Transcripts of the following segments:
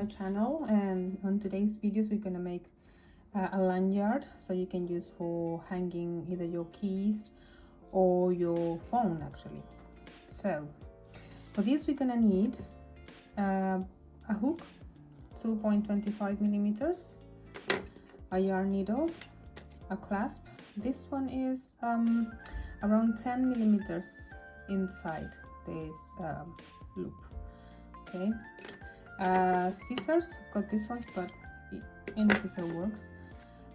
my channel, and on today's videos we're gonna make a lanyard, so you can use for hanging either your keys or your phone actually. So for this we're gonna need a hook 2.25 millimeters, a yarn needle, a clasp. This one is around 10 millimeters inside this loop. Okay, scissors. Got this one, but any scissor works.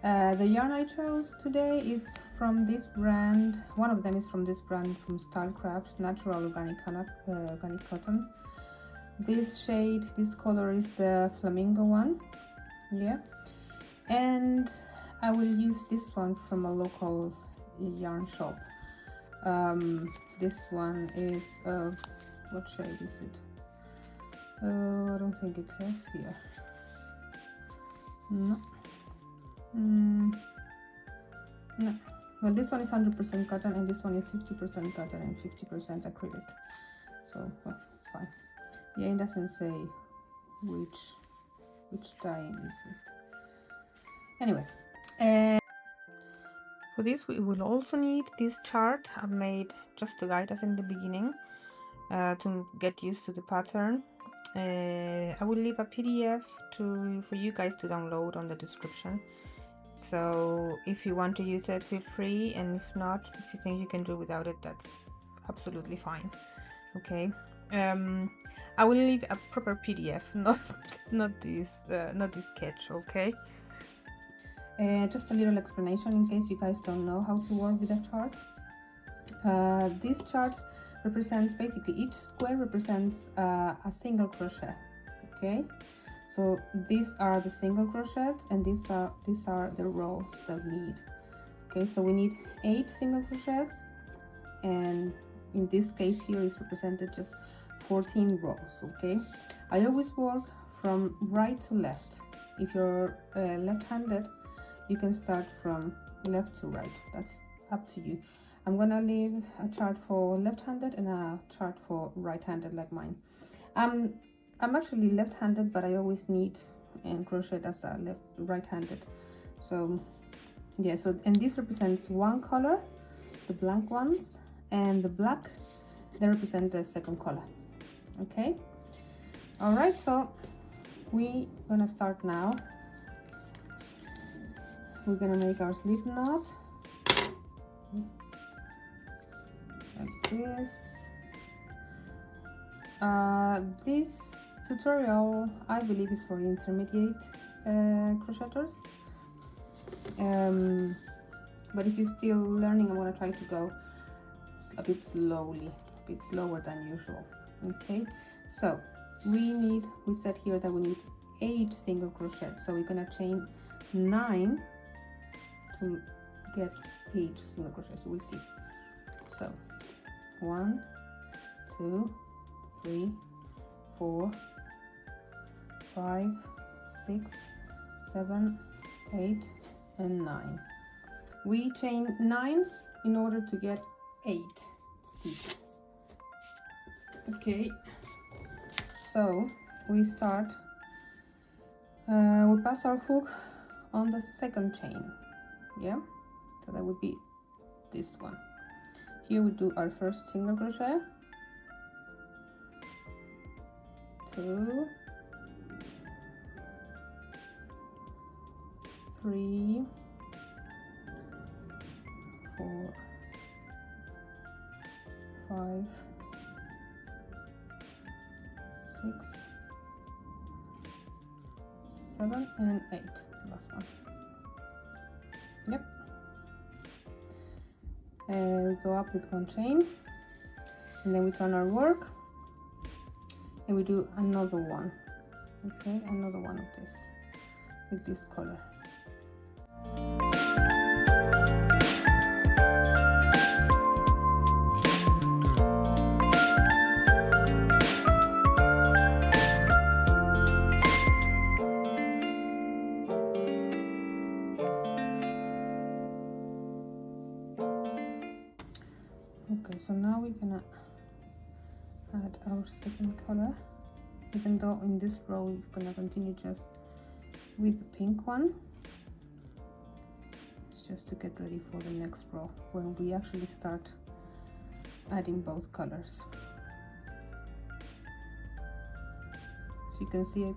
The yarn I chose today is from this brand. One of them is from this brand, from Stylecraft, natural organic cotton. This shade, this color is the flamingo one. Yeah, and I will use this one from a local yarn shop. This one is what shade is it? I don't think it says here. No. No. Well, this one is 100% cotton, and this one is 50% cotton and 50% acrylic. So well, it's fine. Yeah, it doesn't say which dye is it. Anyway, for this we will also need this chart I've made just to guide us in the beginning, to get used to the pattern. I will leave a PDF for you guys to download on the description. So if you want to use it, feel free, and if not, if you think you can do without it, that's absolutely fine. Okay. I will leave a proper PDF, not this sketch. Okay. Just a little explanation in case you guys don't know how to work with a chart. This chart represents, basically each square represents a single crochet. Okay, so these are the single crochets, and these are the rows that we need. Okay, so we need 8 single crochets, and in this case here is represented just 14 rows. Okay, I always work from right to left. If you're left-handed, you can start from left to right. That's up to you. I'm gonna leave a chart for left-handed and a chart for right-handed, like mine. I'm actually left-handed, but I always need and crochet as a right-handed. So yeah, so, and this represents one color, the blank ones, and the black, they represent the second color. Okay, all right, so we're gonna start now. We're gonna make our slip knot like this. This tutorial, I believe, is for intermediate crocheters, but if you're still learning, I'm gonna try to go a bit slowly, a bit slower than usual. Okay, so we said here that we need 8 single crochets, so we're gonna chain 9 to get 8 single crochets. We'll see. So 1, 2, 3, 4, 5, 6, 7, 8, and 9. We chain 9 in order to get 8 stitches. Okay, so we start, we pass our hook on the second chain. Yeah, so that would be this one. Here we do our first single crochet, 2, 3, 4, 5, 6, 7, and 8, the last one. Yep. We go up with one chain, and then we turn our work, and we do another one. Okay, another one of this with this color. Okay, so now we're gonna add our second color. even though in this row we're gonna continue just with the pink one. It's just to get ready for the next row when we actually start adding both colors. So you can see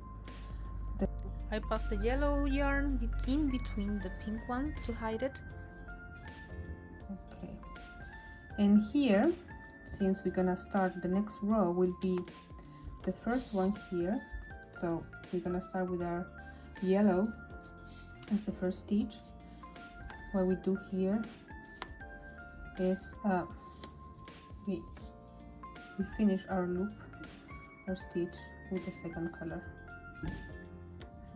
I passed the yellow yarn in between the pink one to hide it. Okay, and here, since we're gonna start the next row, will be the first one here. So we're gonna start with our yellow as the first stitch. What we do here is we finish our loop, our stitch with the second color,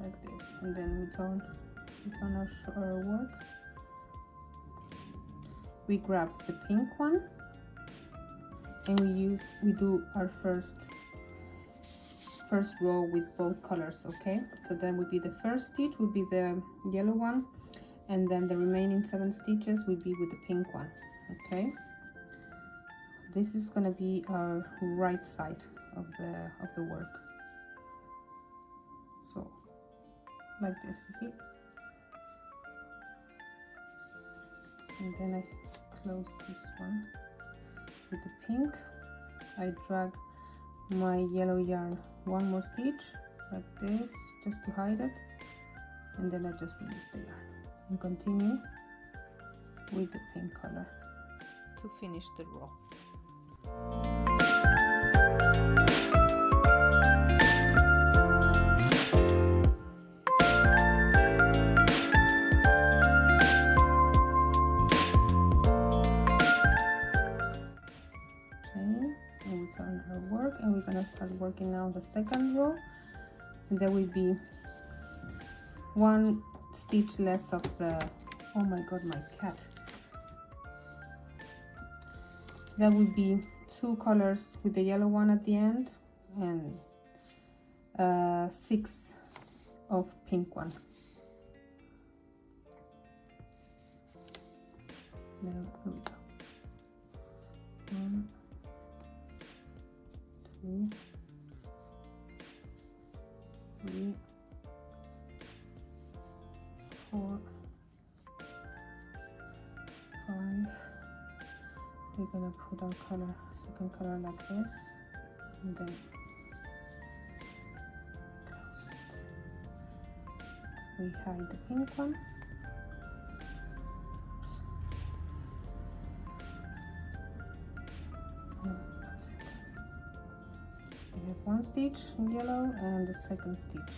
like this, and then we turn our work. We grab the pink one and we do our first row with both colors. Okay, so then would be the first stitch would be the yellow one, and then the remaining 7 stitches will be with the pink one. Okay, this is gonna be our right side of the work. So like this, you see, and then I close this one with the pink. I drag my yellow yarn one more stitch like this just to hide it, and then I just release the yarn and continue with the pink color to finish the row. And we're gonna start working now the second row, and there will be 1 stitch less of the, oh my god, my cat, there will be 2 colors with the yellow one at the end and 6 of pink one. There we go. 1, 2, 3, 4, 5. We're gonna put our color, second color like this, and then close it. We hide the pink one. That's it. We have 1 stitch in yellow and the second stitch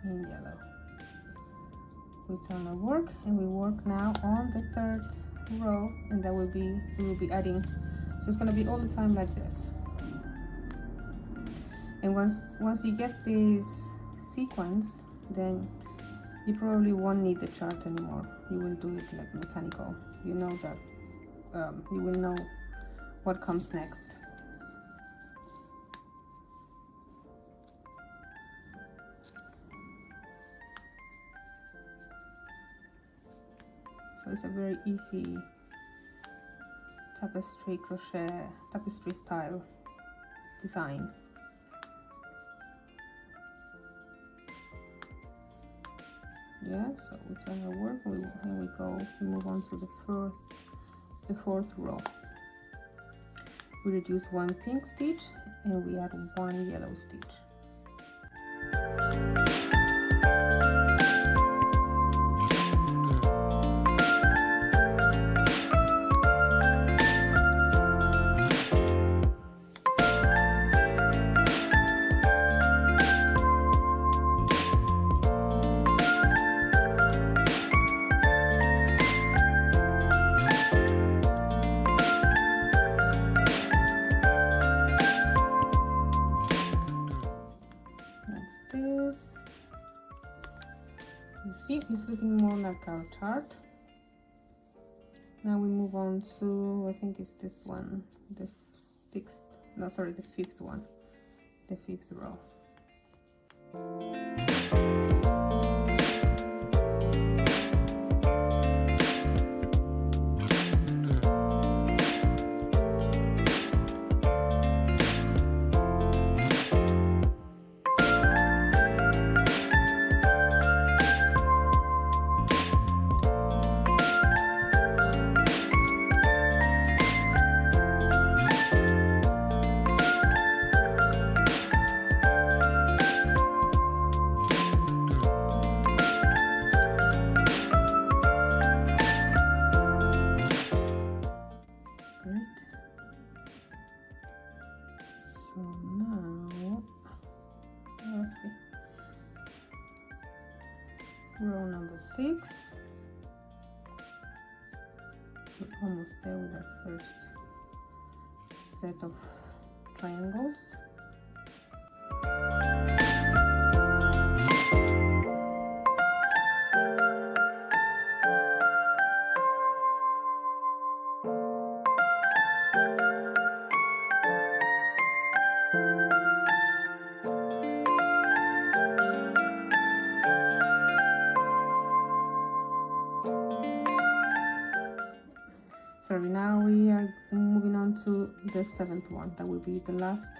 in yellow. We turn our work and we work now on the 3rd row, and that will be, we will be adding, so it's going to be all the time like this. And once you get this sequence, then you probably won't need the chart anymore. You will do it like mechanical. You know that you will know what comes next. So it's a very easy tapestry crochet, tapestry style design. Yeah, so we turn our work and we move on to the 4th row. We reduce 1 pink stitch and we add 1 yellow stitch. See, it's looking more like our chart. Now we move on to, I think it's this one, the 5th one, the 5th row. row number 6. We're almost there with our first set of triangles. Sorry, now we are moving on to the 7th one. That will be the last,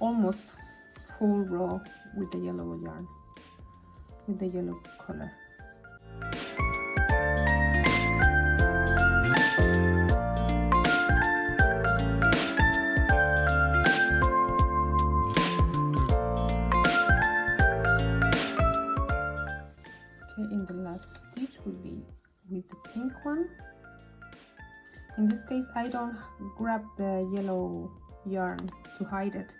almost full row with the yellow yarn, with the yellow color. Okay, in the last stitch will be with the pink one. In this case, I don't grab the yellow yarn to hide it.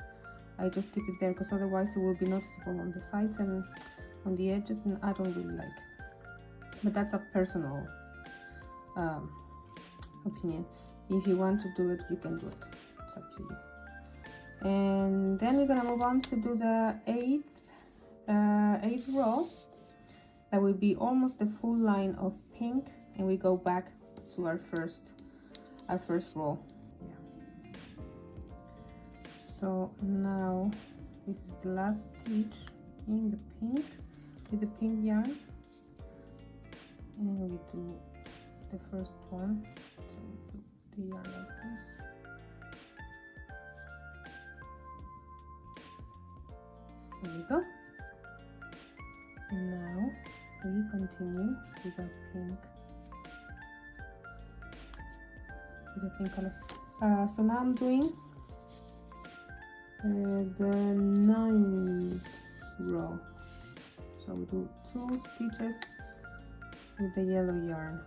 I just keep it there because otherwise it will be noticeable on the sides and on the edges, and I don't really like. But that's a personal opinion. If you want to do it, you can do it. It's up to you. And then we're gonna move on to do the eighth row. That will be almost the full line of pink, and we go back to our first row. Yeah. So now this is the last stitch in the pink with the pink yarn, and we do the first one. So we put the yarn like this. There we go. And now we continue with our pink. The pink color. So now I'm doing the 9th row. So we do 2 stitches with the yellow yarn.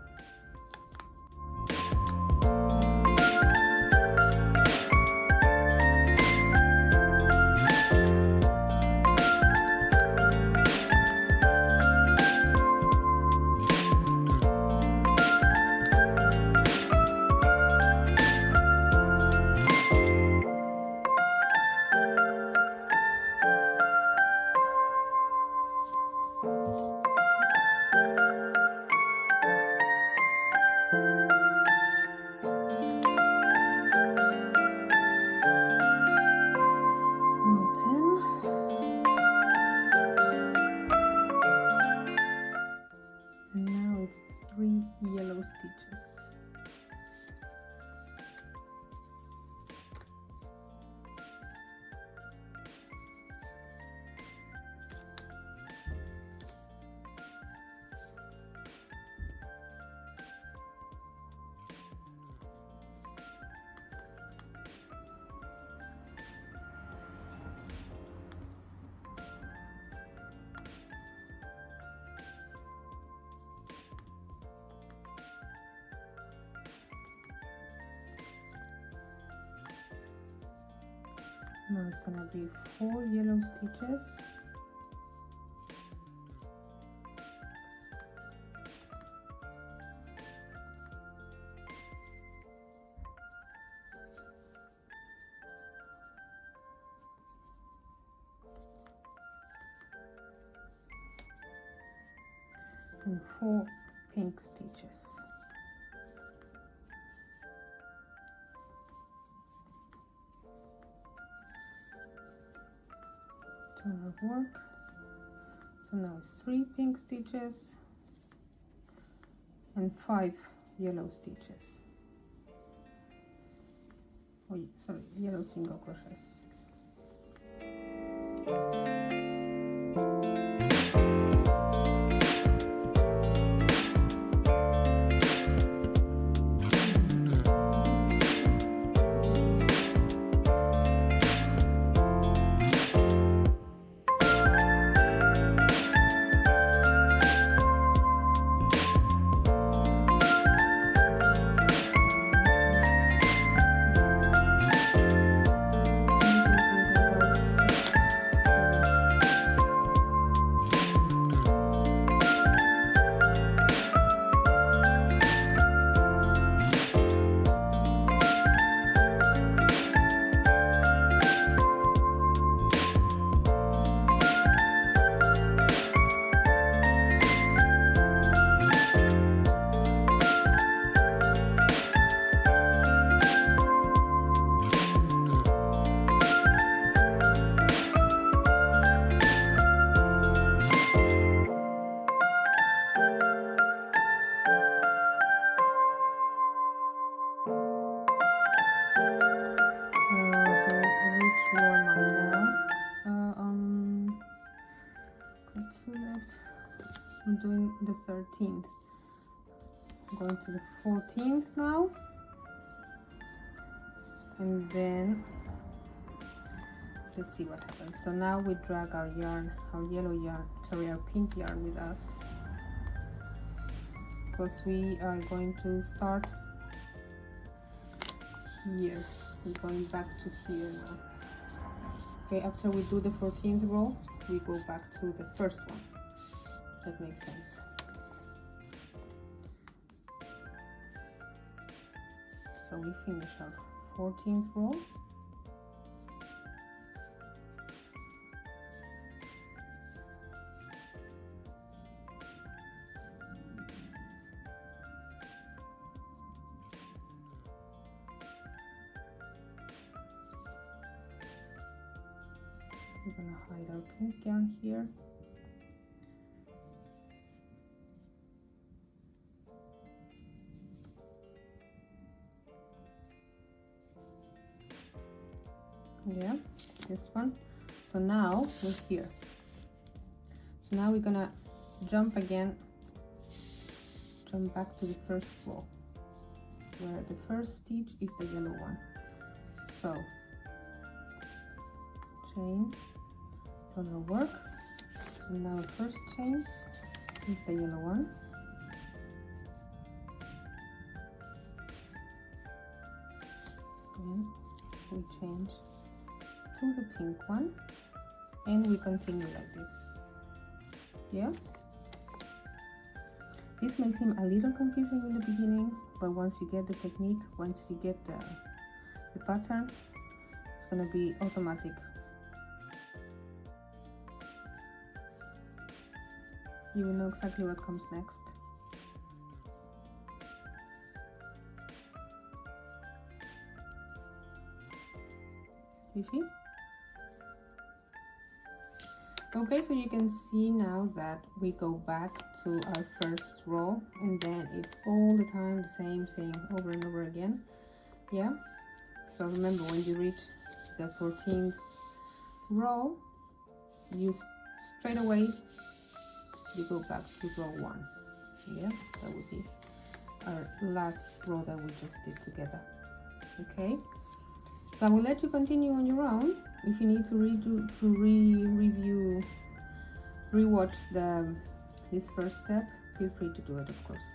Stitches. Now it's gonna be 4 yellow stitches. And 4 pink stitches. Work. So now it's 3 pink stitches and 5 yellow stitches. Oh, sorry, yellow single crochets. I'm doing the 13th. I'm going to the 14th now, and then let's see what happens. So now we drag our yarn, our yellow yarn, sorry, our pink yarn with us, because we are going to start here. We're going back to here now. Okay, after we do the 14th row, we go back to the first one. That makes sense. So we finish our 14th row. We're gonna hide our pink yarn here. Yeah, this one. So now we're here. So now we're gonna jump again, jump back to the first row, where the first stitch is the yellow one. So chain, turn our work, and now the first chain is the yellow one. Then we change to the pink one, and we continue like this. Yeah, this may seem a little confusing in the beginning, but once you get the technique, once you get the pattern, it's gonna be automatic. You will know exactly what comes next. You see? Okay, so you can see now that we go back to our first row, and then it's all the time the same thing over and over again. Yeah, so remember, when you reach the 14th row, you straight away you go back to row 1. Yeah, that would be our last row that we just did together. Okay, so I will let you continue on your own. If you need to rewatch this first step, feel free to do it, of course.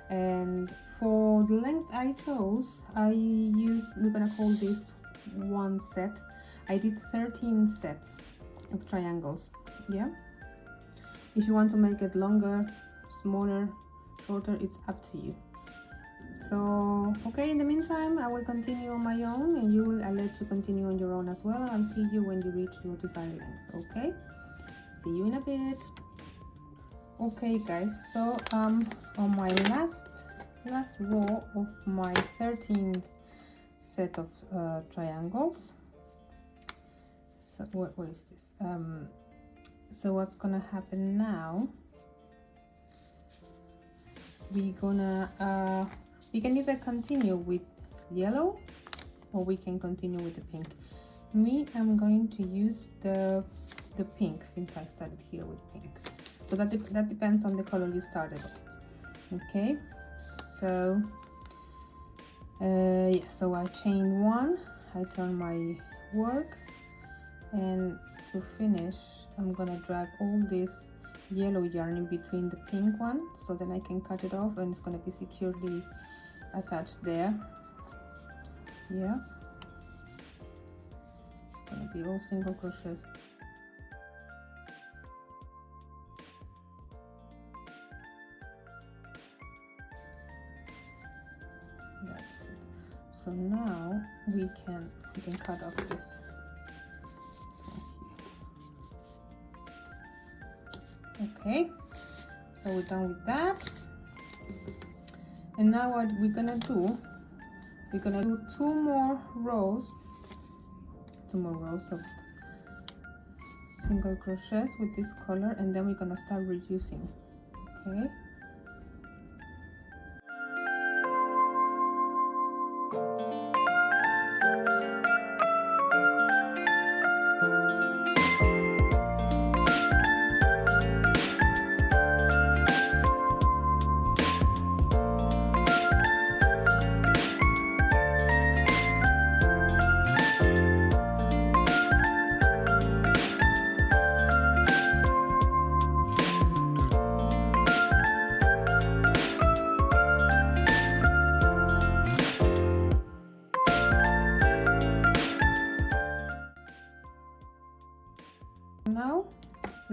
And for the length I chose, we're gonna call this one set. I did 13 sets of triangles. Yeah, if you want to make it longer, smaller, shorter, it's up to you. So okay, in the meantime, I will continue on my own, and I'll let you continue on your own as well. I'll see you when you reach your desired length. Okay, see you in a bit. Okay guys, so on my last row of my 13th set of triangles, so what is this? So what's gonna happen now, we can either continue with yellow or we can continue with the pink. I'm going to use the pink, since I started here with pink. So that depends on the color you started with. Okay, so yeah, so I chain 1, I turn my work, and to finish I'm gonna drag all this yellow yarn in between the pink one, so then I can cut it off, and it's gonna be securely attached there. Yeah, it's gonna be all single crochets. That's it. So now we can cut off this. Okay, so we're done with that. And now what we're gonna do, two more rows of single crochets with this color, and then we're gonna start reducing. Okay,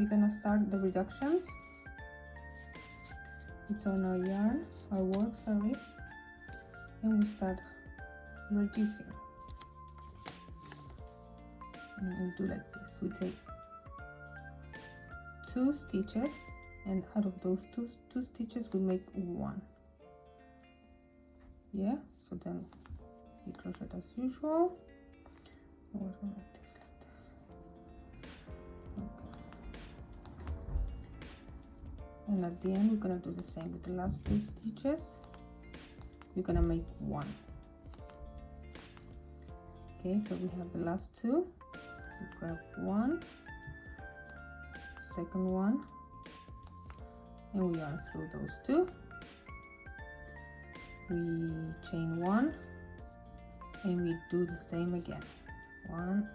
we're gonna start the reductions. We turn our yarn, our work, sorry, and we start reducing. And we do like this. We take 2 stitches, and out of those two stitches we make 1. Yeah, so then we crochet as usual. Like this. Okay. And at the end we're gonna do the same with the last 2 stitches. We're gonna make 1. Okay, so we have the last 2. We grab 1, second one, and we yarn through those 2. We chain 1, and we do the same again. 1,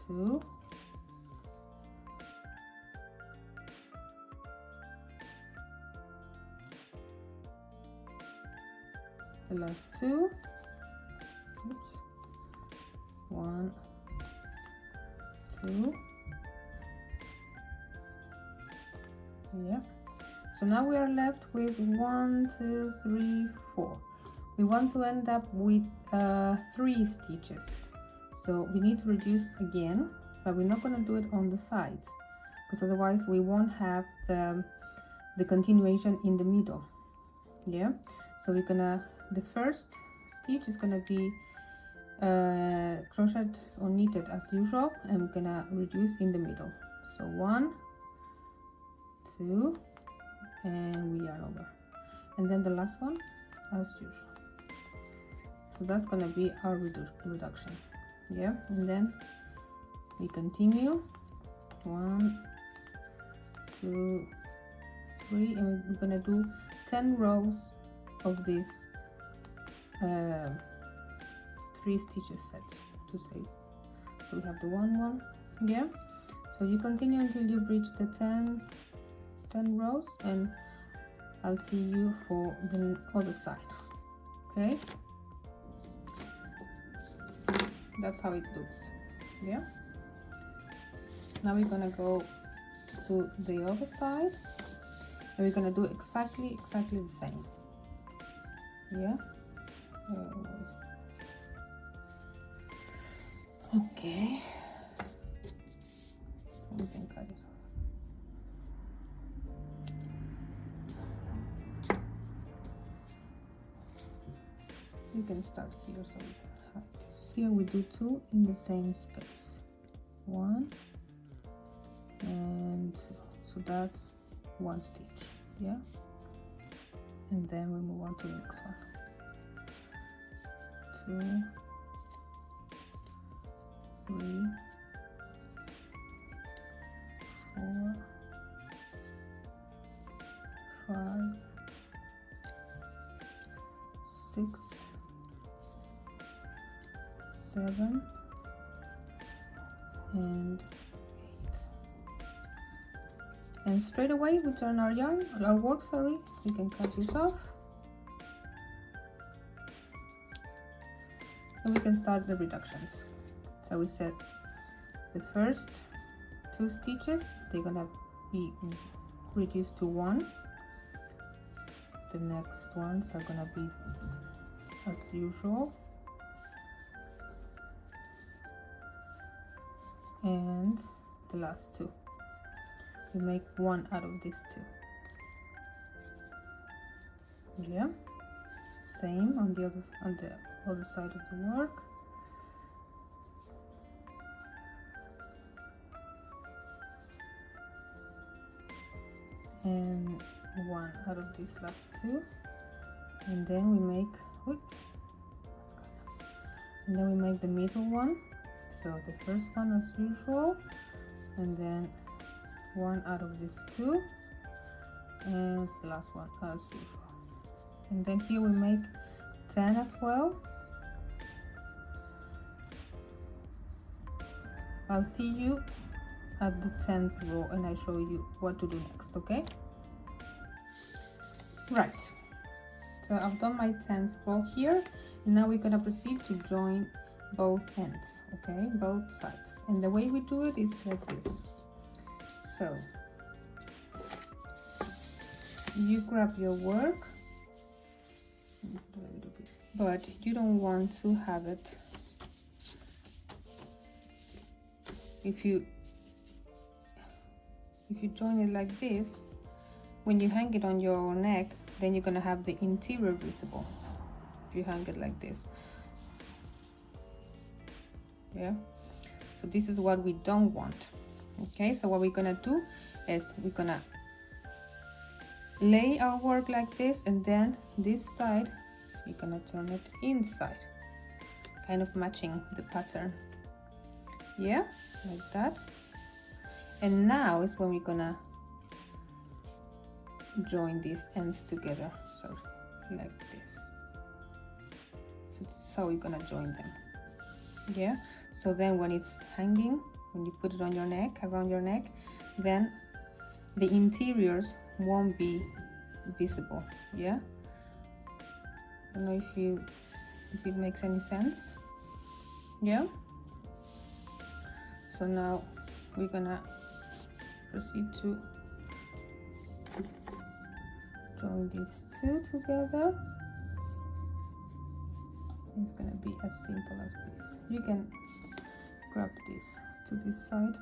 2, the last 2. Oops. 1, 2. Yeah. So now we are left with 1, 2, 3, 4. We want to end up with 3 stitches. So we need to reduce again, but we're not going to do it on the sides, because otherwise we won't have the continuation in the middle. Yeah. So we're gonna, the first stitch is gonna be crocheted or knitted as usual, and we're gonna reduce in the middle. So 1, 2, and we yarn over, and then the last one as usual. So that's gonna be our reduction. Yeah, and then we continue 1, 2, 3, and we're gonna do 10 rows of this 3 stitches sets to say. So we have the 1, yeah. So you continue until you've reached the 10 rows, and I'll see you for the other side. Okay, that's how it looks. Yeah, now we're gonna go to the other side, and we're gonna do exactly the same. Yeah. Okay, so we can cut it. You can start here, so we can have this. Here we do 2 in the same space. 1 and 2. So that's 1 stitch. Yeah. And then we move on to the next one. 2, 3, 4, 5, 6, 7, and 8. And straight away we turn our yarn, our work, sorry. We can cut this off, and we can start the reductions. So we said the first 2 stitches, they're gonna be reduced to 1. The next ones are gonna be as usual, and the last 2, we make 1 out of these 2. Yeah, same on the other side of the work. And 1 out of these last 2, and then we make the middle one. So the first one as usual, and then 1 out of these 2, and the last one as usual. And then here we make 10 as well. I'll see you at the 10th row, and I show you what to do next. Okay, right, so I've done my 10th row here, and now we're gonna proceed to join both ends. Okay, both sides, and the way we do it is like this. So you grab your work, but you don't want to have it. If you join it like this, when you hang it on your neck, then you're gonna have the interior visible. If you hang it like this, yeah. So this is what we don't want. Okay, so what we're gonna do is we're gonna lay our work like this, and then this side we're gonna turn it inside, kind of matching the pattern. Yeah, like that. And now is when we're gonna join these ends together, so like this. So this is how we're gonna join them. Yeah, so then when it's hanging, when you put it on your neck, around your neck, then the interiors won't be visible. Yeah, I don't know if it makes any sense. Yeah, so now we're gonna proceed to join these two together. It's gonna be as simple as this. You can grab this to this side.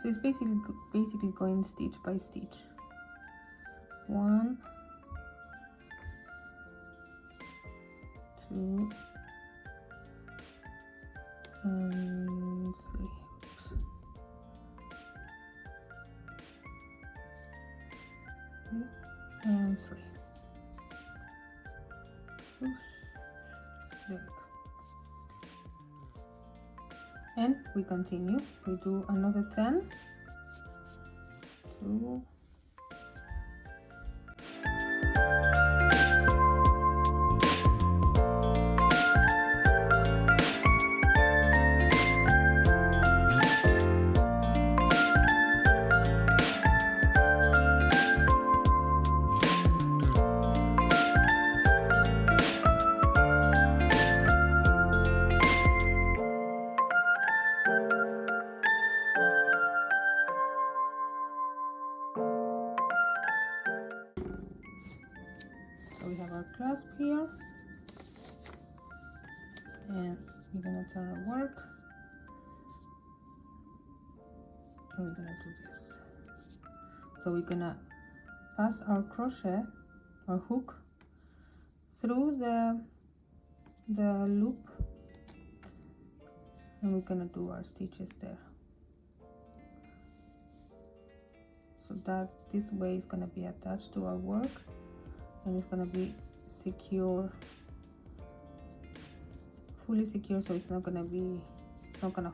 So it's basically going stitch by stitch. 1, 2, and 3. And 3. Oops. Look. And we continue. We do another 10. 2. So we have our clasp here, and we're gonna turn our work, and we're gonna do this. So we're gonna pass our crochet or hook through the loop, and we're gonna do our stitches there. So that this way is gonna be attached to our work, and it's gonna be secure, fully secure, so it's not gonna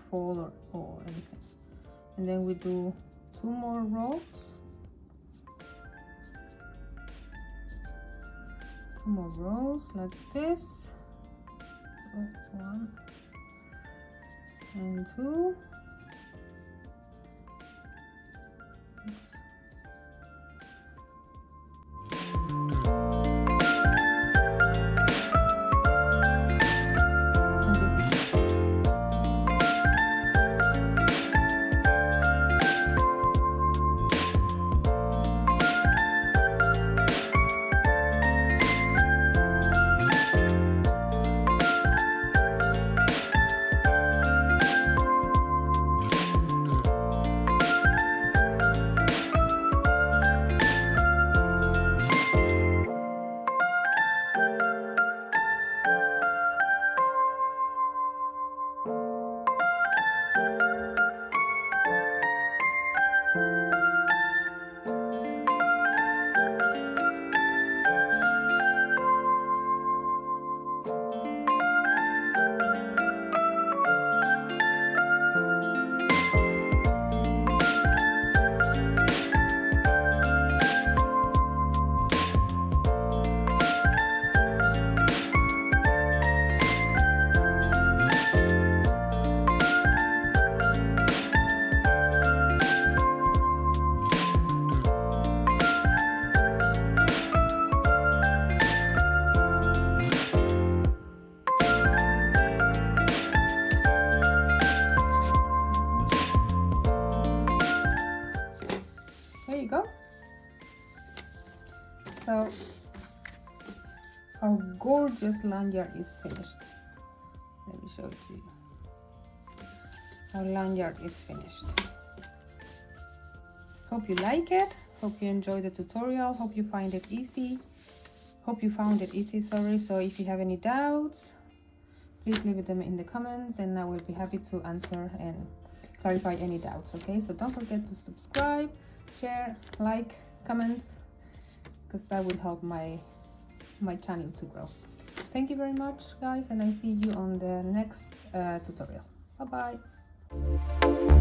fall or anything. And then we do 2 more rows, 2 more rows like this. So 1 and 2. Oops. go. So our gorgeous lanyard is finished. Let me show it to you. Our lanyard is finished. Hope you like it. Hope you enjoyed the tutorial. Hope you find it easy. Hope you found it easy, sorry. So if you have any doubts, please leave them in the comments and I will be happy to answer and clarify any doubts, okay? So don't forget to subscribe, share, like, comments, because that will help my channel to grow. Thank you very much, guys, and I see you on the next tutorial. Bye bye.